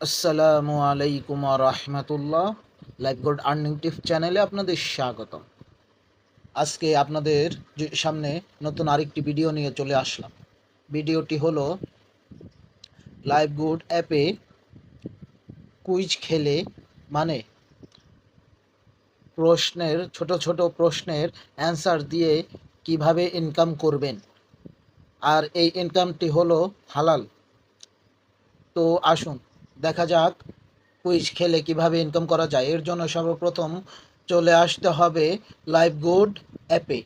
আসসালামু আলাইকুম রহমতুল্লাহ। Life gold earning টিপ চ্যানেলে আপনাদের স্বাগত। আজকে আপনাদের সামনে নতুন আরেকটি ভিডিও নিয়ে চলে আসলাম। ভিডিওটি হলো লাইফ গোল্ড অ্যাপে কুইজ খেলে মানে ছোট ছোট প্রশ্নের অ্যান্সার দিয়ে কিভাবে ইনকাম করবেন, আর এই ইনকামটি হলো হালাল। তো আসুন দেখা যাক কুইজ খেলে কিভাবে ইনকাম করা যায়। এর জন্য সর্বপ্রথম চলে আসতে হবে লাইফ গুড অ্যাপে।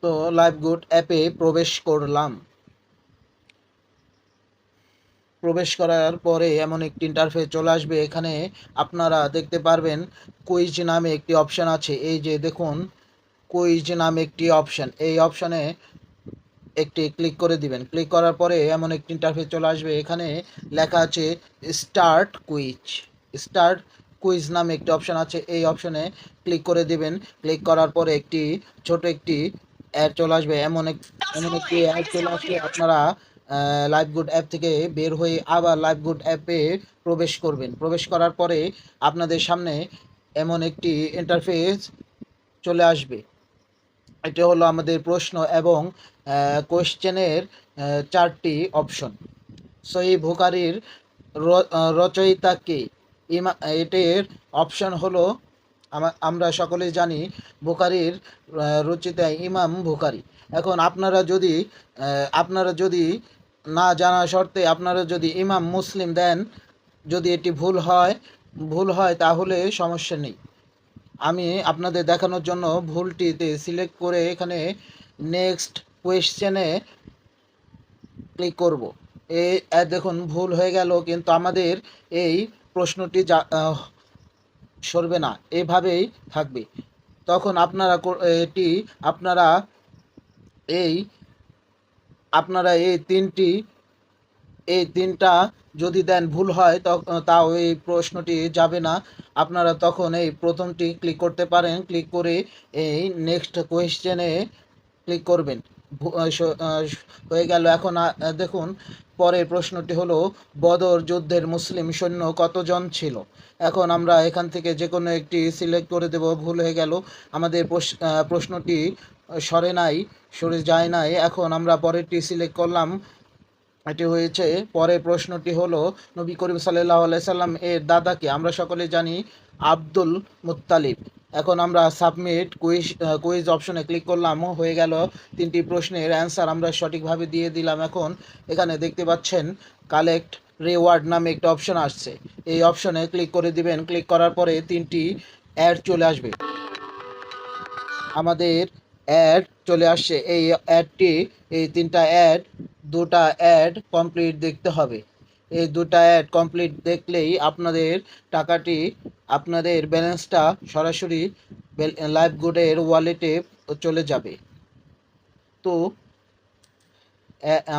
তো লাইফ গুড অ্যাপে প্রবেশ করার পরে এমন একটি ইন্টারফেস চলে আসবে। এখানে আপনারা দেখতে পারবেন কুইজ নামে একটি অপশান আছে। এই যে দেখুন, কুইজ নামে একটি অপশান, এই অপশানে একটি ক্লিক করে দিবেন। ক্লিক করার পরে এমন একটি ইন্টারফেস চলে আসবে। এখানে লেখা আছে স্টার্ট কুইজ নামে একটি অপশান আছে, এই অপশানে ক্লিক করে দিবেন। ক্লিক করার পরে ছোট একটি অ্যাড চলে আসবে। এমন একটি অ্যাড চলে আসলে আপনারা লাইফ গুড অ্যাপ থেকে বের হয়ে আবার লাইফ গুড অ্যাপে প্রবেশ করবেন। প্রবেশ করার পরে আপনাদের সামনে এমন একটি ইন্টারফেস চলে আসবে। এটা হলো আমাদের প্রশ্ন এবং কোয়েশ্চেনের 4টি অপশন। সহিহ বুখারীর রচয়িতা কে? এটির অপশন হলো, আমরা সকলেই জানি বুখারীর রচিতা ইমাম বুখারী। এখন আপনারা যদি না জানা শর্তে আপনারা যদি ইমাম মুসলিম দেন, যদি এটি ভুল হয় তাহলে সমস্যা নেই। আমি আপনাদের দেখানোর জন্য ভুলটিতে সিলেক্ট করে এখানে নেক্সট কোয়েশ্চেনে ক্লিক করব। দেখুন ভুল হয়ে গেল, কিন্তু আমাদের এই প্রশ্নটি সরবে না, এভাবেই থাকবে। তখন আপনারা এই আপনারা এই তিনটা যদি দেন ভুল হয়, তাও এই প্রশ্নটি যাবে না। আপনারা তখন এই প্রথমটি ক্লিক করতে পারেন। ক্লিক করে এই নেক্সট কোয়েশ্চেনে ক্লিক করবেন। হয়ে গেল। এখন দেখুন পরের প্রশ্নটি হলো, বদর যুদ্ধের মুসলিম সৈন্য কতজন ছিল? এখন আমরা এখান থেকে যে কোনো একটি সিলেক্ট করে দেব। ভুল হয়ে গেল, আমাদের প্রশ্নটি সরে যায় নাই। এখন আমরা পরেরটি সিলেক্ট করলাম, এটি হয়েছে। পরের প্রশ্নটি হলো, নবী করিম সাল্লাল্লাহু আলাইহি সাল্লাম এর দাদাকে? আমরা সকলে জানি আব্দুল মুত্তালিব। এখন আমরা সাবমিট কুইজ অপশনে ক্লিক করলাম। হয়ে গেল, 3টি প্রশ্নের অ্যান্সার আমরা সঠিকভাবে দিয়ে দিলাম। এখন এখানে দেখতে পাচ্ছেন কালেক্ট রিওয়ার্ড নামে একটা অপশন আসছে, এই অপশনে ক্লিক করে দিবেন। ক্লিক করার পরে 3টি অ্যাড চলে আসবে। আমাদের অ্যাড চলে আসছে। এই 3টা অ্যাড, 2টা অ্যাড কমপ্লিট দেখতে হবে। এই 2টা অ্যাড কমপ্লিট দেখলেই আপনাদের ব্যালেন্সটা সরাসরি লাইফ গুডের ওয়ালেটে চলে যাবে। তো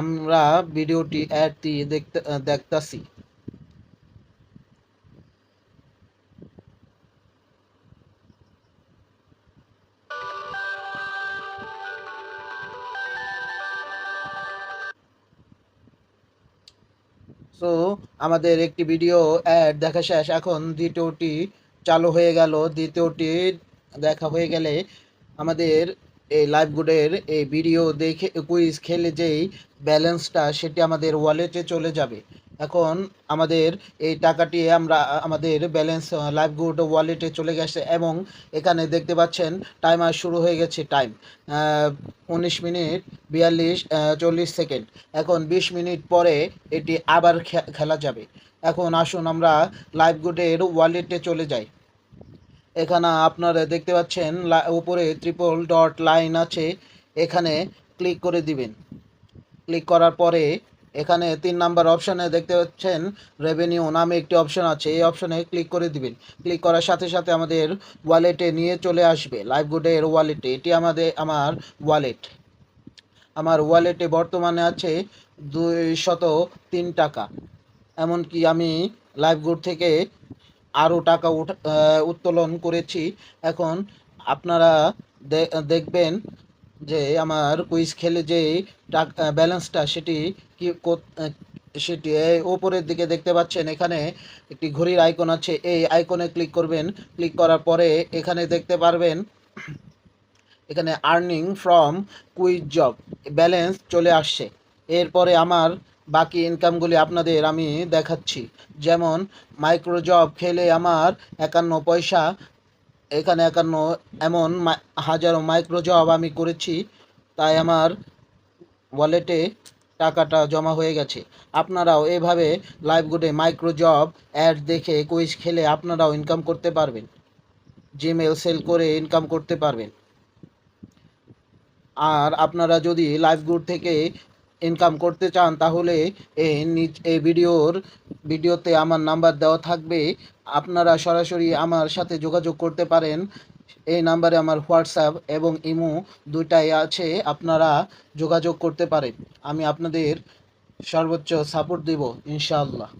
আমরা অ্যাডটি দেখতাছি। সো আমাদের একটি ভিডিও অ্যাড দেখা শেষ। এখন দ্বিতীয়টি চালু হয়ে গেল। দ্বিতীয়টি দেখা হয়ে গেলে আমাদের এই লাইভ গুডের এই ভিডিও দেখে কুইজ খেলে যেই ব্যালেন্সটা সেটি আমাদের ওয়ালেটে চলে যাবে। এখন আমাদের এই টাকাটি আমাদের ব্যালেন্স লাইভ গুড ওয়ালেটে চলে গেছে এবং এখানে দেখতে পাচ্ছেন টাইমার শুরু হয়ে গেছে। Time 19 minute 40 second. এখন 20 মিনিট পরে এটি আবার খেলা যাবে। এখন আসুন আমরা লাইভ গুডের ওয়ালেটে চলে যাই। এখানে আপনারা দেখতে পাচ্ছেন উপরে ট্রিপল ডট লাইন আছে, এখানে ক্লিক করে দিবেন। ক্লিক করার পরে এখানে 3 নাম্বার অপশানে দেখতে পাচ্ছেন রেভিনিউ নামে একটি অপশান আছে, এই অপশানে ক্লিক করে দিবেন। ক্লিক করার সাথে সাথে আমাদের ওয়ালেটে নিয়ে চলে আসবে, লাইভ গুডের ওয়ালেটে। এটি আমার ওয়ালেটে বর্তমানে আছে 203 টাকা। এমনকি আমি লাইভ গুড থেকে আরও টাকা উত্তোলন করেছি। এখন আপনারা দেখবেন যে আমার কুইজ খেলে যে ব্যালেন্সটা সেটি সেটি এই উপরের দিকে দেখতে পাচ্ছেন, এখানে একটি ঘড়ির আইকন আছে, এই আইকনে ক্লিক করবেন। ক্লিক করার পরে এখানে দেখতে পারবেন, এখানে earning from quiz job balance চলে আসছে। এরপরে আমার বাকি ইনকামগুলি আপনাদের আমি দেখাচ্ছি। যেমন মাইক্রো জব খেলে আমার 51 পয়সা, এখানে 51 এমন হাজারো মাইক্রো জব আমি করেছি, তাই আমার ওয়ালেটে টাকাটা জমা হয়ে গেছে। আপনারাও এভাবে লাইভগুডে মাইক্রো জব অ্যাড দেখে কুইজ খেলে আপনারাও ইনকাম করতে পারবেন, জিমেল সেল করে ইনকাম করতে পারবেন। আর আপনারা যদি লাইভগুড থেকে ইনকাম করতে চান তাহলে এই ভিডিওতে আমার নাম্বার দেওয়া থাকবে, আপনারা সরাসরি আমার সাথে যোগাযোগ করতে পারেন। এই নাম্বারে আমার হোয়াটসঅ্যাপ এবং ইমো দুইটাই আছে, আপনারা যোগাযোগ করতে পারেন। আমি আপনাদের সর্বোচ্চ সাপোর্ট দেব ইনশাআল্লাহ।